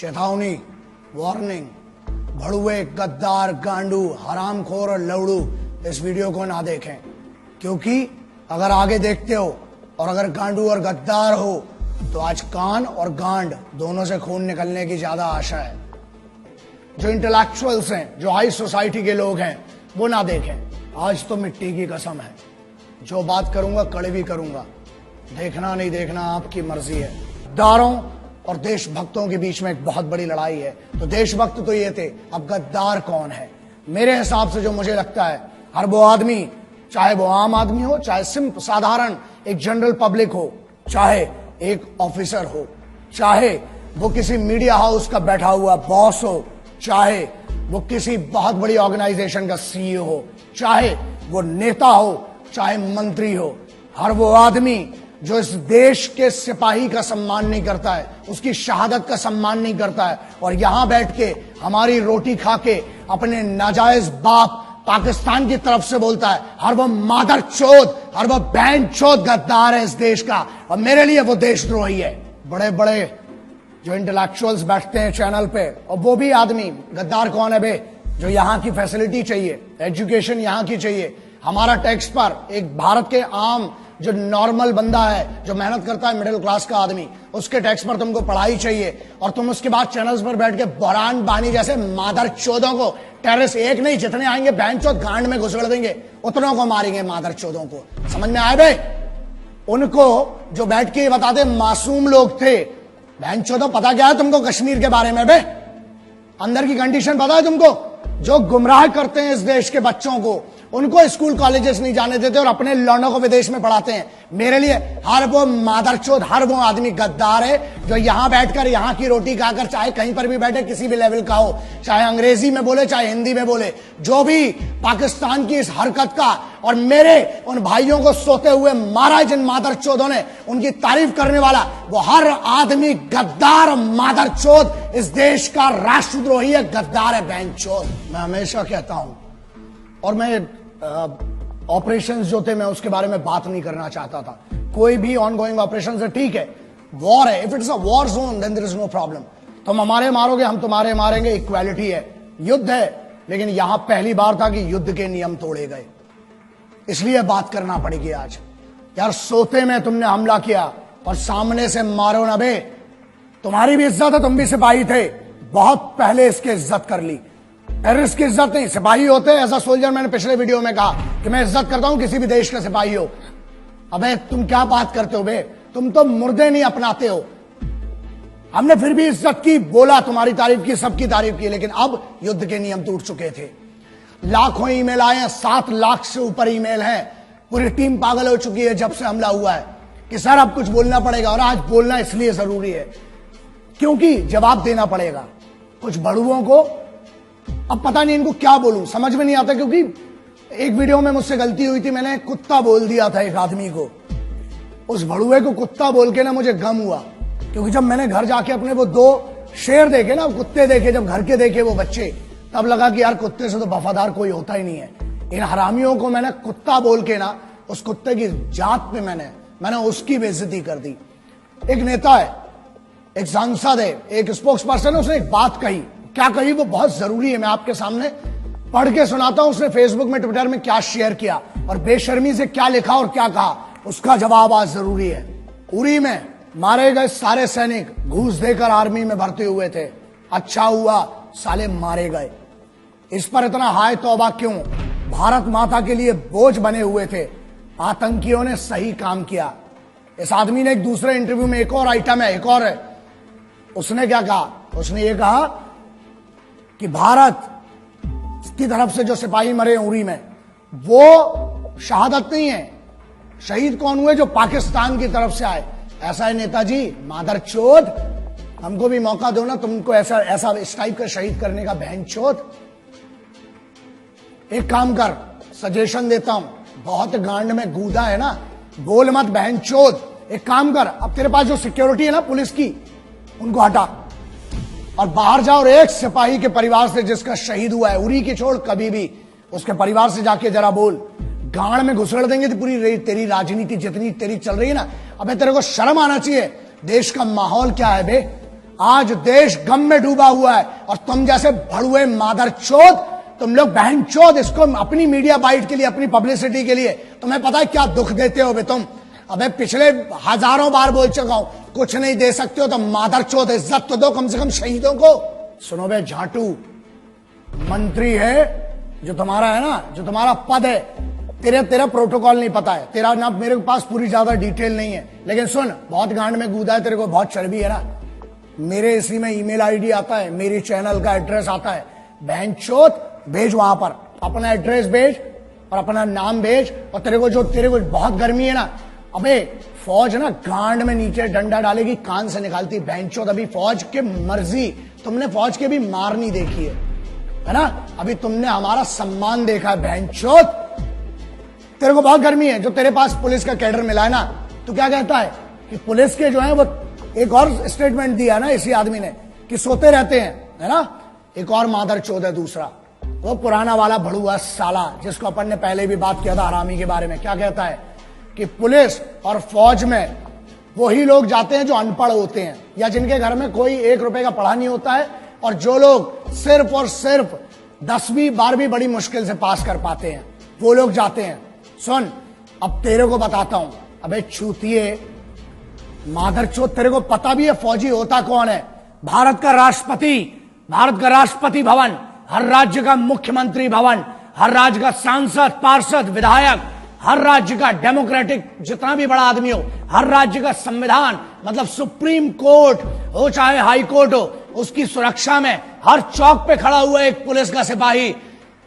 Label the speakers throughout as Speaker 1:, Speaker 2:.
Speaker 1: चेतावनी, वार्निंग, भड़ुए, गद्दार, गांडू, हरामखोर और लवड़ू इस वीडियो को ना देखें, क्योंकि अगर आगे देखते हो और अगर गांडू और गद्दार हो तो आज कान और गांड दोनों से खून निकलने की ज्यादा आशा है। जो इंटेलेक्चुअल्स हैं, जो हाई सोसाइटी के लोग हैं, वो ना देखें। आज तो मिट्टी की कसम है, जो बात करूंगा कड़वी करूंगा, देखना नहीं देखना आपकी मर्जी है। गद्दारों और देशभक्तों के बीच में एक बहुत बड़ी लड़ाई है। तो देशभक्त तो ये थे, अब गद्दार कौन है? मेरे हिसाब से जो मुझे लगता है, हर वो आदमी, चाहे वो आम आदमी हो, चाहे सिंप साधारण एक जनरल पब्लिक हो, चाहे एक ऑफिसर हो, चाहे वो किसी मीडिया हाउस का बैठा हुआ बॉस हो, चाहे वो किसी बहुत बड़ी ऑर्गेनाइजेशन का सीईओ हो, चाहे वो नेता हो, चाहे मंत्री हो, हर वो आदमी जो इस देश के सिपाही का सम्मान नहीं करता है, उसकी शहादत का सम्मान नहीं करता है, और यहां बैठ के हमारी रोटी खा के अपने नाजायज बाप पाकिस्तान की तरफ से बोलता है, हर वो मादर चोद, हर वो बहन चोद गद्दार है इस देश का, और मेरे लिए वो देशद्रोही है। बड़े बड़े जो इंटेलेक्चुअल्स बैठते हैं चैनल पे, और वो भी आदमी, गद्दार कौन है बे? जो यहां की फैसिलिटी चाहिए, एजुकेशन यहां की चाहिए, हमारा टैक्स पर एक भारत के आम जो नॉर्मल बंदा है, जो मेहनत करता है, मिडिल क्लास का आदमी, उसके टैक्स पर तुमको पढ़ाई चाहिए, और तुम उसके बाद चैनल्स पर बैठ के बहरान बानी जैसे मादर चोदों को, टेररिस्ट एक नहीं जितने आएंगे बहन चोद गांड में घुसड़ देंगे, उतनों को मारेंगे मादर चोदों को। समझ में आए बे? उनको जो बैठ के बताते मासूम लोग थे, बहन चोदों पता क्या है तुमको कश्मीर के बारे में बे? अंदर की कंडीशन पता है तुमको? जो गुमराह करते हैं इस देश के बच्चों को, उनको स्कूल कॉलेजेस नहीं जाने देते और अपने लौंडों को विदेश में पढ़ाते हैं। मेरे लिए हर वो मादरचोद, हर वो आदमी गद्दार है जो यहां बैठकर यहां की रोटी खाकर, चाहे कहीं पर भी बैठे, किसी भी लेवल का हो, चाहे अंग्रेजी में बोले चाहे हिंदी में बोले, जो भी पाकिस्तान की इस हरकत का और मेरे उन भाइयों को सोते हुए मारा जिन मादरचोदों ने, उनकी तारीफ करने वाला वो हर आदमी गद्दार मादरचोद, इस देश का राष्ट्रद्रोही है, गद्दार है, बहनचोद। मैं हमेशा कहता हूं, और मैं ऑपरेशंस जो थे मैं उसके बारे में बात नहीं करना चाहता था। कोई भी ऑनगोइंग ऑपरेशंस है, ठीक है, वॉर है, if it's a war zone then there is no problem. तुम हमारे मारोगे, हम तुम्हारे मारेंगे, इक्वालिटी है। युद्ध है, लेकिन यहां पहली बार था कि युद्ध के नियम तोड़े गए, इसलिए बात करना पड़ेगी आज। यार सोते में तुमने हमला किया और सामने से मारो ना बे। तुम्हारी भी इज्जत है, तुम भी सिपाही थे, बहुत पहले इसकी इज्जत कर ली। टेररिस्ट की इज्जत नहीं, सिपाही होते हैं एज अ सोल्जर। मैंने पिछले वीडियो में कहा कि मैं इज्जत करता हूं किसी भी देश का सिपाही हो। अबे तुम क्या बात करते हो बे? तुम तो मुर्दे नहीं अपनाते हो। हमने फिर भी इज्जत की, बोला, तुम्हारी तारीफ की, सबकी तारीफ की, लेकिन अब युद्ध के नियम टूट चुके थे। लाखों ईमेल आए हैं, 7 लाख से ऊपर ईमेल हैं। पूरी टीम पागल हो चुकी है जब से हमला हुआ है कि सर अब कुछ बोलना पड़ेगा, और आज बोलना इसलिए जरूरी है क्योंकि जवाब देना पड़ेगा। कुछ बड़ुओं को अब पता नहीं इनको क्या बोलूं, समझ में नहीं आता, क्योंकि एक वीडियो में मुझसे गलती हुई थी, मैंने कुत्ता बोल दिया था एक आदमी को। उस भड़ुए को कुत्ता बोल के ना मुझे गम हुआ, क्योंकि जब मैंने घर जाके अपने वो 2 शेर देखे ना, कुत्ते देखे, जब घर के देखे वो बच्चे, तब लगा कि यार कुत्ते से तो वफादार कोई होता ही नहीं है। इन हरामियों को मैंने कुत्ता बोल के ना, उस कुत्ते की जात पे मैंने उसकी बेइज्जती कर दी। एक नेता है, एक सांसद है, एक स्पोक्स पर्सन है, उसने एक बात कही। क्या कही वो बहुत जरूरी है, मैं आपके सामने पढ़ के सुनाता हूं। उसने फेसबुक में, ट्विटर में क्या शेयर किया और बेशर्मी से क्या लिखा और क्या कहा, उसका जवाब आज जरूरी है। उरी में मारे गए सारे सैनिक घूस देकर आर्मी में भर्ती हुए थे, अच्छा हुआ साले मारे गए। इस पर इतना हाय तौबा क्यों? भारत माता के लिए बोझ बने हुए थे, आतंकियों ने सही काम किया। इस आदमी ने एक दूसरे इंटरव्यू में, एक और आइटम है, एक और है, उसने क्या कहा? उसने ये कहा कि भारत की तरफ से जो सिपाही मरे उरी में, वो शहादत नहीं है। शहीद कौन हुए? जो पाकिस्तान की तरफ से आए। ऐसा है नेताजी, मादरचोद, हमको भी मौका दो ना तुमको ऐसा इस टाइप का शहीद करने का, बहनचोद। एक काम कर, सजेशन देता हूं, बहुत गांड में गूदा है ना, बोल मत बहनचोद। एक काम कर, अब तेरे पास जो सिक्योरिटी है ना पुलिस की, उनको हटा और बाहर जाओ, और एक सिपाही के परिवार से जिसका शहीद हुआ है, उरी की छोड़, कभी भी उसके परिवार से जाके जरा बोल। गांड में घुसड़ देंगे तो पूरी तेरी राजनीति जितनी तेरी चल रही है ना। अबे तेरे को शर्म आना चाहिए। देश का माहौल क्या है बे? आज देश गम में डूबा हुआ है और तुम जैसे भड़ुए मादरचोद, तुम लोग बहनचोद इसको अपनी मीडिया बाइट के लिए, अपनी पब्लिसिटी के लिए, तुम्हें पता है क्या दुख देते हो बे तुम। अबे पिछले हजारों बार बोल चुका हूं, कुछ नहीं दे सकते हो तो मादरचोद इज्जत तो दो कम से कम शहीदों को। सुनो बे झाटू, मंत्री है जो तुम्हारा है ना, जो तुम्हारा पद है, तेरा प्रोटोकॉल नहीं पता है, तेरा ना मेरे पास पूरी ज्यादा डिटेल नहीं है, लेकिन सुन, बहुत गांड में कूदा है, तेरे को बहुत चर्बी है ना। मेरे इसी में ईमेल आईडी आता है, मेरी चैनल का एड्रेस आता है, बहनचोद भेज वहां पर अपना एड्रेस भेज और अपना नाम भेज। और तेरे को बहुत गर्मी है ना, अबे फौज ना गांड में नीचे डंडा डालेगी, कान से निकालती बहनचोद। अभी फौज के मर्जी, तुमने फौज के भी मार नहीं देखी है ना, अभी तुमने हमारा सम्मान देखा है बहनचोद। तेरे को बहुत गर्मी है, जो तेरे पास पुलिस का कैडर मिला है ना, तो क्या कहता है कि पुलिस के जो है वो, एक और स्टेटमेंट दिया ना इसी आदमी ने कि सोते रहते हैं, है ना। एक और मादरचोद है दूसरा, वो पुराना वाला भड़ुआ साला जिसको अपन ने पहले भी बात किया था हरामी के बारे में। क्या कहता है कि पुलिस और फौज में वही लोग जाते हैं जो अनपढ़ होते हैं या जिनके घर में कोई 1 रुपए का पढ़ा नहीं होता है, और जो लोग सिर्फ और सिर्फ 10वीं 12वीं बड़ी मुश्किल से पास कर पाते हैं, वो लोग जाते हैं। सुन, अब तेरे को बताता हूं, अबे चूतिए मादरचोद, तेरे को पता भी है फौजी होता कौन है? भारत का राष्ट्रपति, भारत का राष्ट्रपति भवन, हर राज्य का मुख्यमंत्री भवन, हर राज्य का सांसद, पार्षद, विधायक, हर राज्य का डेमोक्रेटिक जितना भी बड़ा आदमी हो, हर राज्य का संविधान, मतलब सुप्रीम कोर्ट हो चाहे हाई कोर्ट हो, उसकी सुरक्षा में हर चौक पे खड़ा हुआ एक पुलिस का सिपाही,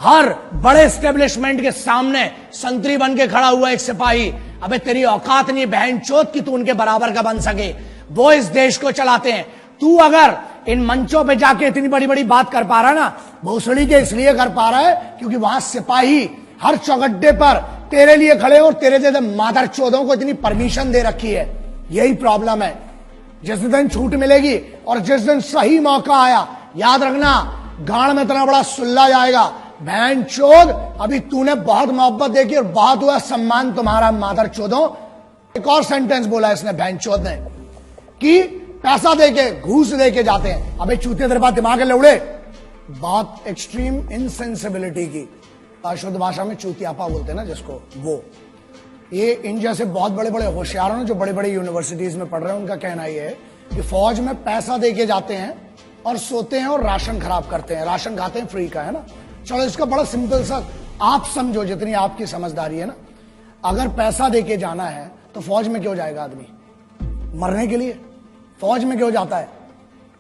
Speaker 1: हर बड़े एस्टेब्लिशमेंट के सामने संतरी बन के खड़ा हुआ एक सिपाही। अबे तेरी औकात नहीं बहनचोद कि तू उनके बराबर का बन सके। वो इस देश को चलाते हैं। तू अगर इन मंचों पे जाके इतनी बड़ी बड़ी बात कर पा रहा है ना, भोसड़ी के इसलिए कर पा रहा है क्योंकि वहां सिपाही हर चौगड्डे पर तेरे लिए खड़े और तेरे जैसे मादरचोदों को इतनी परमिशन दे रखी है। यही प्रॉब्लम है। जिस दिन छूट मिलेगी और जिस दिन सही मौका आया, याद रखना गांड में इतना बड़ा सुल्ला जाएगा। बहनचोद, अभी तूने बहुत मोहब्बत देखी और बहुत हुआ सम्मान तुम्हारा मादरचोदों। एक और सेंटेंस बोला इसने बहनचोद ने कि पैसा देके, घूस देके जाते हैं। अबे चूते तेरे पास दिमाग है लौड़े। बात एक्सट्रीम इनसेंसिबिलिटी की, शुद्ध भाषा में चूतियापा बोलते हैं ना जिसको, वो ये इन जैसे बहुत बड़े बड़े होशियारों ने जो बड़े बड़े यूनिवर्सिटीज में पढ़ रहे हैं, उनका कहना ये है कि फौज में पैसा देके जाते हैं और सोते हैं और राशन खराब करते हैं, राशन खाते हैं फ्री का, है ना। चलो इसका बड़ा सिंपल सा आप समझो, जितनी आपकी समझदारी है ना, अगर पैसा देके जाना है तो फौज में क्यों जाएगा आदमी? मरने के लिए। फौज में क्यों जाता है?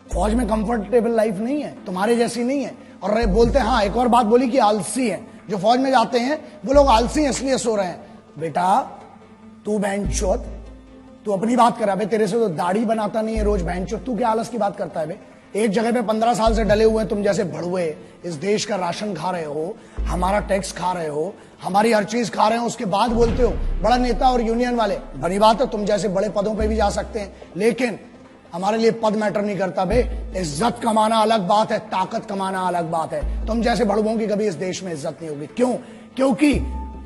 Speaker 1: फौज में कंफर्टेबल लाइफ नहीं है, तुम्हारे जैसी नहीं है। और बोलते हैं, हाँ एक और बात बोली कि आलसी है जो फौज में जाते हैं, वो लोग आलसी हैं इसलिए सो रहे हैं। बेटा तू बहनचोद, तू अपनी बात कर रहा है, तेरे से तो दाढ़ी बनाता नहीं है रोज बहनचोद, तू क्या आलस की बात करता है बे? एक जगह पे 15 साल से डले हुए तुम जैसे भड़ुए इस देश का राशन खा रहे हो, हमारा टैक्स खा रहे हो, हमारी हर चीज खा रहे हो, उसके बाद बोलते हो बड़ा नेता और यूनियन वाले। बड़ी बात है, तुम जैसे बड़े पदों पे भी जा सकते हैं, लेकिन हमारे लिए पद मैटर नहीं करता बे। इज्जत कमाना अलग बात है, ताकत कमाना अलग बात है। तुम जैसे भड़ुओं की कभी इस देश में इज्जत नहीं होगी। क्यों? क्योंकि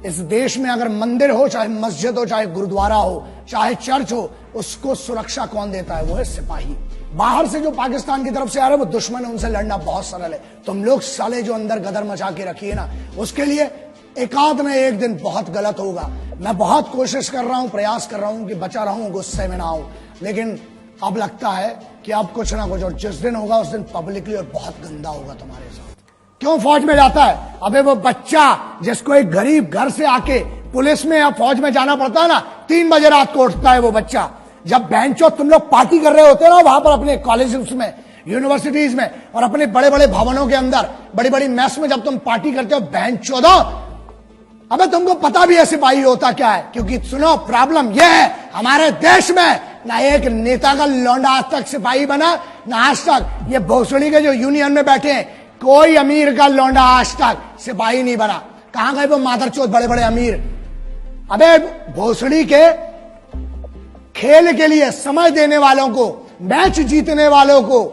Speaker 1: इस देश में अगर मंदिर हो, चाहे मस्जिद हो, चाहे गुरुद्वारा हो, चाहे चर्च हो, उसको सुरक्षा कौन देता है? वो है सिपाही। बाहर से जो पाकिस्तान की तरफ से आ रहे हैं वो दुश्मन है, उनसे लड़ना बहुत सरल है। तुम लोग साले जो अंदर गदर मचा के रखी है ना, उसके लिए एकाध में एक दिन बहुत गलत होगा। मैं बहुत कोशिश कर रहा हूं, प्रयास कर रहा हूं कि बचा रहूं, गुस्से में ना आऊं, लेकिन अब लगता है कि अब कुछ ना कुछ, और जिस दिन होगा उस दिन पब्लिकली और बहुत गंदा होगा तुम्हारे साथ। क्यों फौज में जाता है? अबे वो बच्चा जिसको एक गरीब घर से आके पुलिस में या फौज में जाना पड़ता है ना, 3 बजे रात को उठता है वो बच्चा। जब बेंचो तुम लोग पार्टी कर रहे होते हैं ना वहां पर अपने कॉलेज में, यूनिवर्सिटीज में और अपने बड़े बड़े भवनों के अंदर, बड़ी बड़ी मेस में जब तुम पार्टी करते हो बेंचो दो, अबे तुमको पता भी है सिपाही होता क्या है। क्योंकि सुनो, प्रॉब्लम यह है हमारे देश में, ना एक नेता का लौंडा आज तक सिपाही बना, ना आज तक ये भोसड़ी के जो यूनियन में बैठे हैं, कोई अमीर का लौंडा आज तक सिपाही नहीं बना। कहां गए वो मादरचोद बड़े बड़े अमीर? अबे भोसड़ी के खेल के लिए समय देने वालों को, मैच जीतने वालों को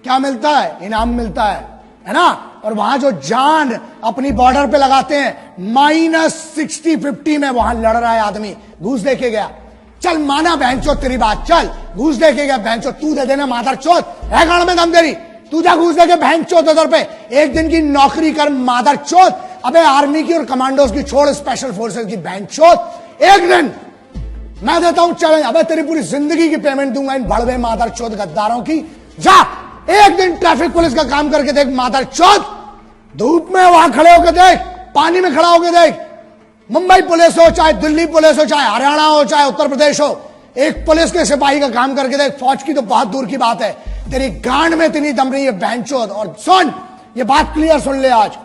Speaker 1: क्या मिलता है? इनाम मिलता है ना। और वहां जो जान अपनी बॉर्डर पे लगाते हैं, -60 50 में वहां लड़ रहा है आदमी, घूस देके गया, चल माना बहनचोद तेरी बात, चल घूस दे के गया बहनचोद, तू दे देना मादरचोद, है गाड़ में दम तेरी, तू जा घूस दे के बहनचोद उधर पे, एक दिन की नौकरी कर मादरचोद। अबे आर्मी की और कमांडोज की छोड़, स्पेशल फोर्सेस की बहनचोद, एक दिन मैं देता हूं चैलेंज, अबे तेरी पूरी जिंदगी की पेमेंट दूंगा इन बड़वे मादरचोद गद्दारों की। जा एक दिन ट्रैफिक पुलिस का काम करके देख मादरचोद, धूप में वहां खड़े होकर देख, पानी में खड़ा होकर देख, मुंबई पुलिस हो चाहे दिल्ली पुलिस हो चाहे हरियाणा हो चाहे उत्तर प्रदेश हो, एक पुलिस के सिपाही का काम करके देख, फौज की तो बहुत दूर की बात है, तेरी गांड में इतनी दम रही है बहनचोद। और सुन, ये बात क्लियर सुन ले, आज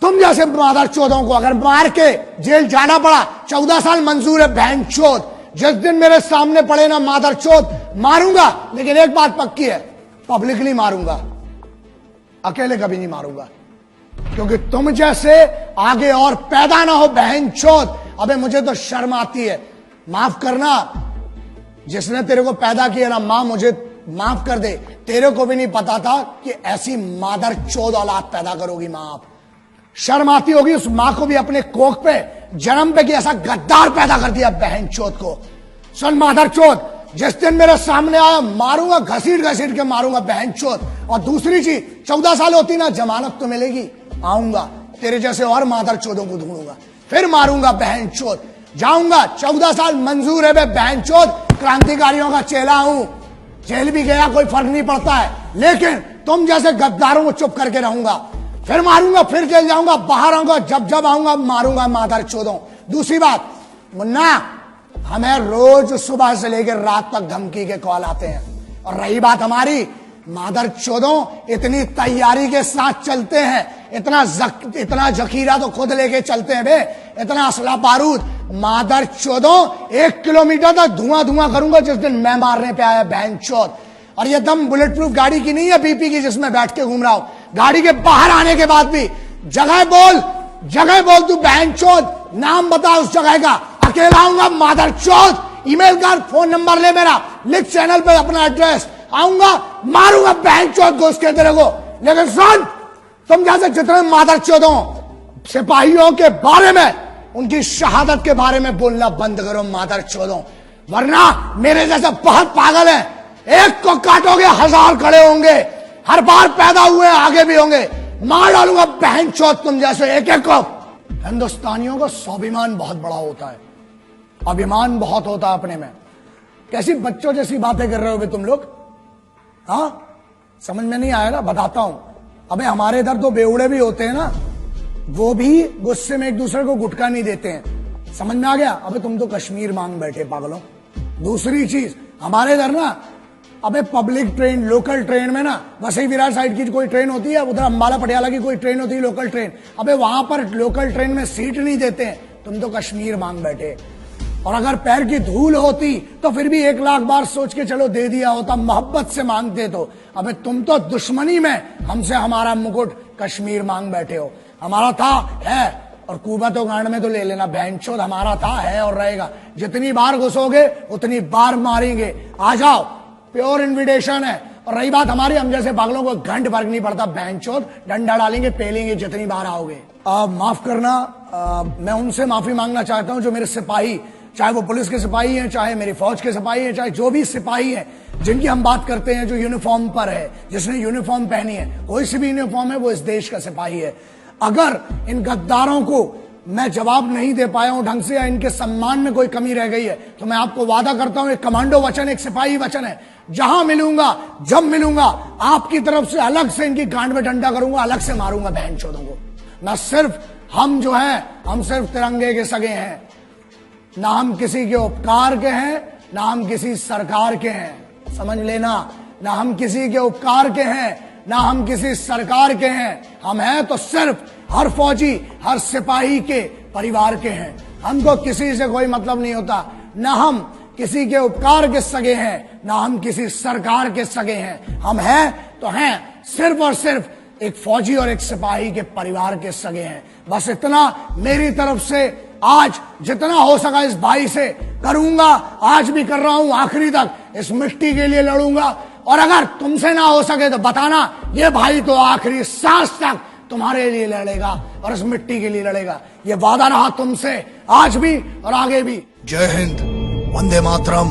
Speaker 1: तुम जैसे मादरचोदों को अगर मार के जेल जाना पड़ा, 14 साल मंजूर है बहनचोद। जिस दिन मेरे सामने पड़े ना मादरचोद, मारूंगा, लेकिन एक बात पक्की है, पब्लिकली मारूंगा, अकेले कभी नहीं मारूंगा, क्योंकि तुम जैसे आगे और पैदा ना हो बहनचोद। अबे मुझे तो शर्म आती है, माफ करना, जिसने तेरे को पैदा किया ना मां, मुझे माफ कर दे, तेरे को भी नहीं पता था कि ऐसी मादरचोद औलाद पैदा करोगी मां आप। शर्म आती होगी उस मां को भी अपने कोख पे जन्म पे कि ऐसा गद्दार पैदा कर दिया बहनचोद को। सुन मादरचोद, जिस दिन मेरे सामने आया मारूंगा, घसीट घसीट के मारूंगा बहनचोद। और दूसरी चीज, 14 साल होती ना, जमानत तो मिलेगी, आऊंगा तेरे जैसे और मादरचोदों को ढूंढूंगा, फिर मारूंगा बहनचोद, जाऊंगा। 14 साल मंजूर है बहनचोद, क्रांतिकारियों का चेला हूं, जेल भी गया कोई फर्क नहीं पड़ता है, लेकिन तुम जैसे गद्दारों को चुप करके रहूंगा, फिर मारूंगा, फिर जेल जाऊंगा, बाहर आऊंगा, जब जब आऊंगा मारूंगा मादरचोदों। दूसरी बात मुन्ना, हमें रोज सुबह से लेकर रात तक धमकी के कॉल आते हैं, और रही बात हमारी, मादरचोदों इतनी तैयारी के साथ चलते हैं, इतना जखीरा तो खुद लेके चलते हैं बे, इतना असला बारूद, मादरचोदों 1 किलोमीटर तक धुआं धुआं करूंगा जिस दिन मैं मारने पे आया बहनचोद। और ये दम बुलेट प्रूफ गाड़ी की नहीं है बीपी की जिसमें बैठ के घूम रहा हूं, गाड़ी के बाहर आने के बाद भी जगह बोल तू बहनचोद, नाम बता उस जगह का, अकेला आऊंगा मादरचोद, ईमेल कर, फोन नंबर ले मेरा, लिख चैनल पे अपना एड्रेस, आऊंगा मारूंगा बहनचोद घुस के तेरे को। लेकिन सुन, तुम जैसे जितने मादरचोदों सिपाहियों के बारे में, उनकी शहादत के बारे में बोलना बंद करो मादरचोदों, वरना मेरे जैसे बहुत पागल है, एक को काटोगे 1000 खड़े होंगे, हर बार पैदा हुए आगे भी होंगे, मार डालूंगा बहनचोद तुम जैसे एक एक को। हिंदुस्तानियों का स्वाभिमान बहुत बड़ा होता है, अभिमान बहुत होता है अपने में। कैसी बच्चों जैसी बातें कर रहे हो तुम लोग, हाँ समझ में नहीं आया ना, बताता हूं। अबे हमारे इधर तो बेवड़े भी होते हैं ना, वो भी गुस्से में एक दूसरे को गुटका नहीं देते हैं, समझ में आ गया। अबे तुम तो कश्मीर मांग बैठे पागलों। दूसरी चीज, हमारे इधर ना, अबे पब्लिक ट्रेन, लोकल ट्रेन में ना, वसई विरार साइड की कोई ट्रेन होती है, उधर अंबाला पटियाला की कोई ट्रेन होती है लोकल ट्रेन, अबे वहां पर लोकल ट्रेन में सीट नहीं देते हैं, तुम तो कश्मीर मांग बैठे। और अगर पैर की धूल होती तो फिर भी 1 लाख बार सोच के चलो दे दिया होता, मोहब्बत से मांगते तो। अबे तुम तो दुश्मनी में हमसे हमारा मुकुट कश्मीर मांग बैठे हो। हमारा था, है, और कुबा गांड में तो ले लेना बहनचोद, हमारा था, है और रहेगा। जितनी बार घुसोगे उतनी बार मारेंगे, आ जाओ, प्योर इन्विटेशन है। और रही बात हमारी, हम जैसे पागलों को घंट फर्क नहीं पड़ता बहनचोद, डंडा डालेंगे, पेलेंगे जितनी बार आओगे। माफ करना, मैं उनसे माफी मांगना चाहता हूं जो मेरे सिपाही, चाहे वो पुलिस के सिपाही हैं, चाहे मेरी फौज के सिपाही हैं, चाहे जो भी सिपाही हैं जिनकी हम बात करते हैं, जो यूनिफॉर्म पर है, जिसने यूनिफॉर्म पहनी है, कोई सी भी यूनिफॉर्म है, वो इस देश का सिपाही है। अगर इन गद्दारों को मैं जवाब नहीं दे पाया हूं ढंग से, या इनके सम्मान में कोई कमी रह गई है, तो मैं आपको वादा करता हूं, एक कमांडो वचन, एक सिपाही वचन है, जहां मिलूंगा, जब मिलूंगा, आपकी तरफ से अलग से इनकी गांड में डंडा करूंगा, अलग से मारूंगा बहनचोदों को। मैं सिर्फ, हम जो है, हम सिर्फ तिरंगे के सगे हैं, ना हम किसी के उपकार के हैं, ना हम किसी सरकार के हैं, समझ लेना, ना हम किसी के उपकार के हैं, ना हम किसी सरकार के हैं, हम हैं तो सिर्फ हर फौजी, हर सिपाही के परिवार के हैं। हमको किसी से कोई मतलब नहीं होता, ना हम किसी के उपकार के सगे हैं, ना हम किसी सरकार के सगे हैं। हम हैं तो हैं सिर्फ और सिर्फ एक फौजी और एक सिपाही के परिवार के सगे हैं। बस इतना मेरी तरफ से आज जितना हो सका इस भाई से करूंगा, आज भी कर रहा हूं, आखिरी तक इस मिट्टी के लिए लड़ूंगा। और अगर तुमसे ना हो सके तो बताना, ये भाई तो आखिरी सांस तक तुम्हारे लिए लड़ेगा और इस मिट्टी के लिए लड़ेगा। ये वादा रहा तुमसे, आज भी और आगे भी। जय हिंद। वंदे मातरम,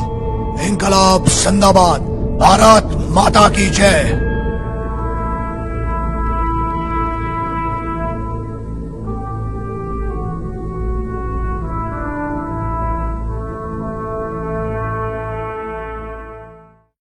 Speaker 1: इनकलाब जिंदाबाद, भारत माता की जय।